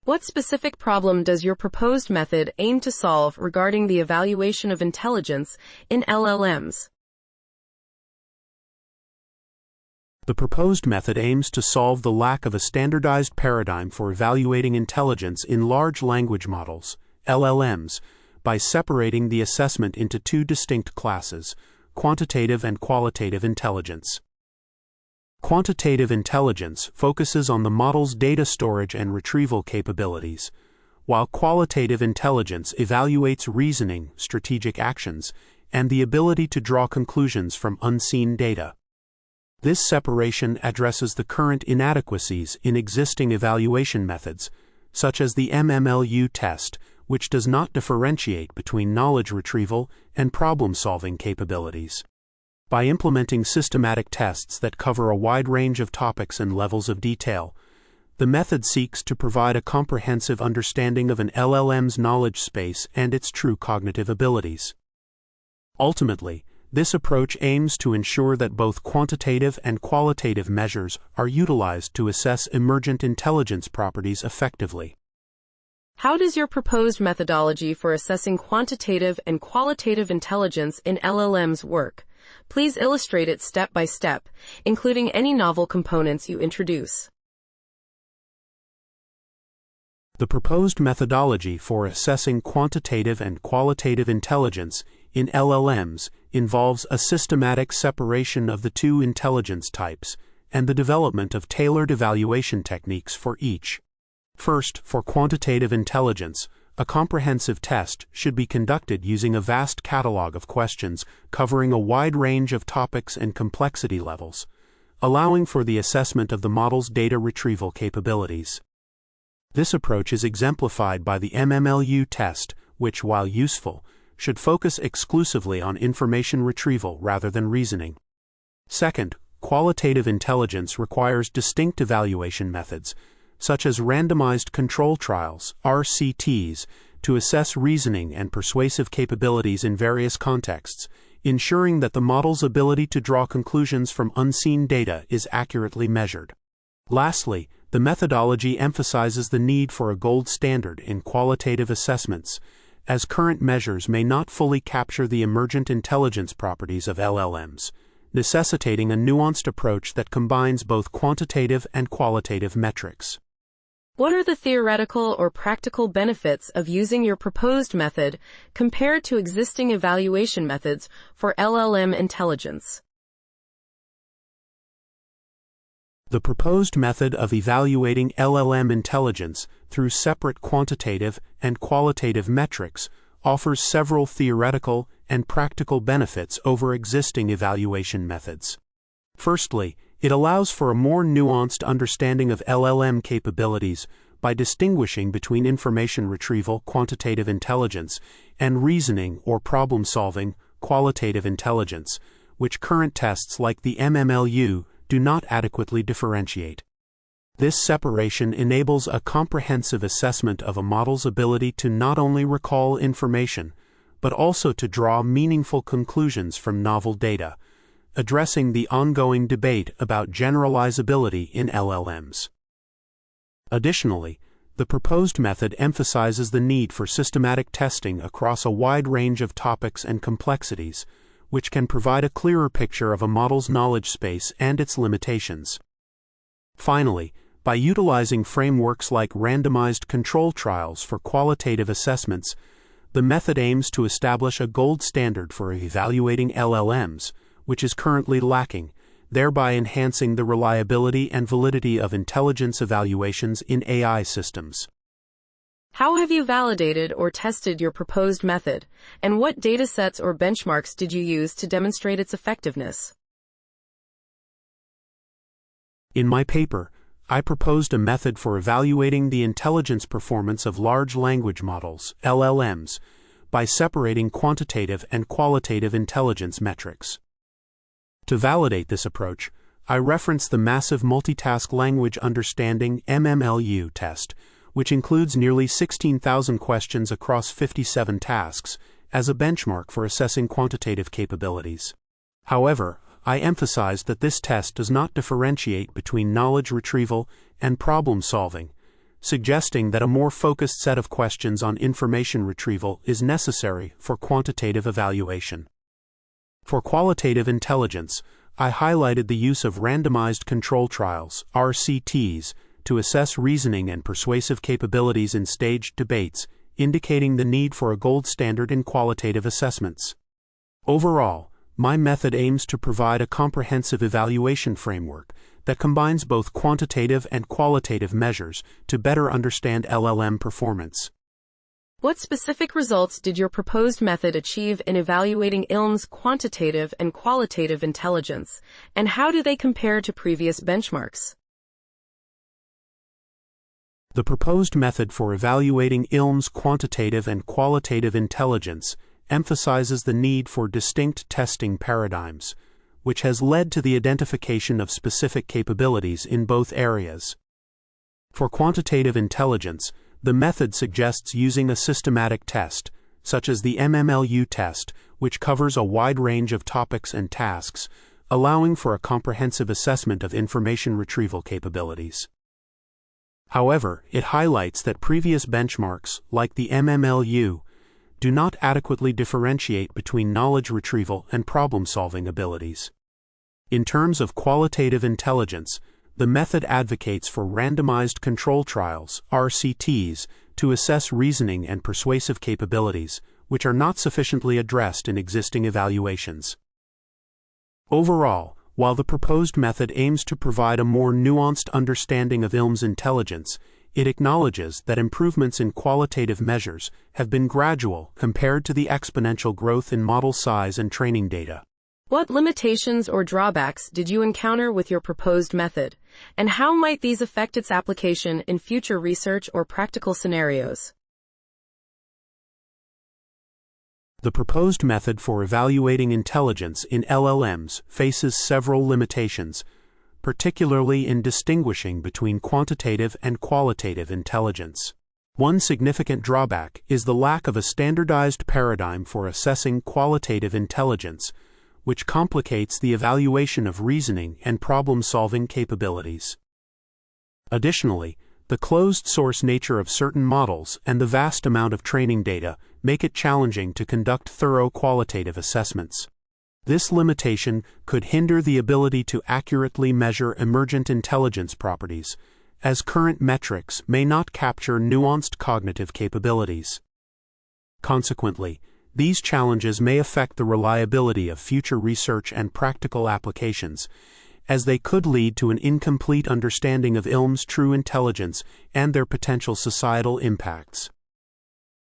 What specific problem does your proposed method aim to solve regarding the evaluation of intelligence in LLMs? The proposed method aims to solve the lack of a standardized paradigm for evaluating intelligence in large language models, LLMs, by separating the assessment into two distinct classes, quantitative and qualitative intelligence. Quantitative intelligence focuses on the model's data storage and retrieval capabilities, while qualitative intelligence evaluates reasoning, strategic actions, and the ability to draw conclusions from unseen data. This separation addresses the current inadequacies in existing evaluation methods, such as the MMLU test, which does not differentiate between knowledge retrieval and problem-solving capabilities. By implementing systematic tests that cover a wide range of topics and levels of detail, the method seeks to provide a comprehensive understanding of an LLM's knowledge space and its true cognitive abilities. Ultimately, this approach aims to ensure that both quantitative and qualitative measures are utilized to assess emergent intelligence properties effectively. How does your proposed methodology for assessing quantitative and qualitative intelligence in LLMs work? Please illustrate it step by step, including any novel components you introduce. The proposed methodology for assessing quantitative and qualitative intelligence in LLMs involves a systematic separation of the two intelligence types and the development of tailored evaluation techniques for each. First, for quantitative intelligence, a comprehensive test should be conducted using a vast catalog of questions covering a wide range of topics and complexity levels, allowing for the assessment of the model's data retrieval capabilities. This approach is exemplified by the MMLU test, which, while useful, should focus exclusively on information retrieval rather than reasoning. Second, qualitative intelligence requires distinct evaluation methods, such as randomized control trials, RCTs, to assess reasoning and persuasive capabilities in various contexts, ensuring that the model's ability to draw conclusions from unseen data is accurately measured. Lastly, the methodology emphasizes the need for a gold standard in qualitative assessments, as current measures may not fully capture the emergent intelligence properties of LLMs, necessitating a nuanced approach that combines both quantitative and qualitative metrics. What are the theoretical or practical benefits of using your proposed method compared to existing evaluation methods for LLM intelligence? The proposed method of evaluating LLM intelligence through separate quantitative and qualitative metrics offers several theoretical and practical benefits over existing evaluation methods. Firstly, it allows for a more nuanced understanding of LLM capabilities by distinguishing between information retrieval, quantitative intelligence, and reasoning or problem-solving, qualitative intelligence, which current tests like the MMLU do not adequately differentiate. This separation enables a comprehensive assessment of a model's ability to not only recall information, but also to draw meaningful conclusions from novel data, addressing the ongoing debate about generalizability in LLMs. Additionally, the proposed method emphasizes the need for systematic testing across a wide range of topics and complexities, which can provide a clearer picture of a model's knowledge space and its limitations. Finally, by utilizing frameworks like randomized control trials for qualitative assessments, the method aims to establish a gold standard for evaluating LLMs, which is currently lacking, thereby enhancing the reliability and validity of intelligence evaluations in AI systems. How have you validated or tested your proposed method, and what datasets or benchmarks did you use to demonstrate its effectiveness? In my paper, I proposed a method for evaluating the intelligence performance of large language models, LLMs, by separating quantitative and qualitative intelligence metrics. To validate this approach, I reference the Massive Multitask Language Understanding (MMLU) test, which includes nearly 16,000 questions across 57 tasks, as a benchmark for assessing quantitative capabilities. However, I emphasize that this test does not differentiate between knowledge retrieval and problem solving, suggesting that a more focused set of questions on information retrieval is necessary for quantitative evaluation. For qualitative intelligence, I highlighted the use of randomized control trials, RCTs, to assess reasoning and persuasive capabilities in staged debates, indicating the need for a gold standard in qualitative assessments. Overall, my method aims to provide a comprehensive evaluation framework that combines both quantitative and qualitative measures to better understand LLM performance. What specific results did your proposed method achieve in evaluating ILM's quantitative and qualitative intelligence, and how do they compare to previous benchmarks? The proposed method for evaluating ILM's quantitative and qualitative intelligence emphasizes the need for distinct testing paradigms, which has led to the identification of specific capabilities in both areas. For quantitative intelligence, the method suggests using a systematic test, such as the MMLU test, which covers a wide range of topics and tasks, allowing for a comprehensive assessment of information retrieval capabilities. However, it highlights that previous benchmarks, like the MMLU, do not adequately differentiate between knowledge retrieval and problem-solving abilities. In terms of qualitative intelligence, the method advocates for randomized control trials, RCTs, to assess reasoning and persuasive capabilities, which are not sufficiently addressed in existing evaluations. Overall, while the proposed method aims to provide a more nuanced understanding of ILM's intelligence, it acknowledges that improvements in qualitative measures have been gradual compared to the exponential growth in model size and training data. What limitations or drawbacks did you encounter with your proposed method, and how might these affect its application in future research or practical scenarios? The proposed method for evaluating intelligence in LLMs faces several limitations, particularly in distinguishing between quantitative and qualitative intelligence. One significant drawback is the lack of a standardized paradigm for assessing qualitative intelligence, which complicates the evaluation of reasoning and problem-solving capabilities. Additionally, the closed-source nature of certain models and the vast amount of training data make it challenging to conduct thorough qualitative assessments. This limitation could hinder the ability to accurately measure emergent intelligence properties, as current metrics may not capture nuanced cognitive capabilities. Consequently, these challenges may affect the reliability of future research and practical applications, as they could lead to an incomplete understanding of ILM's true intelligence and their potential societal impacts.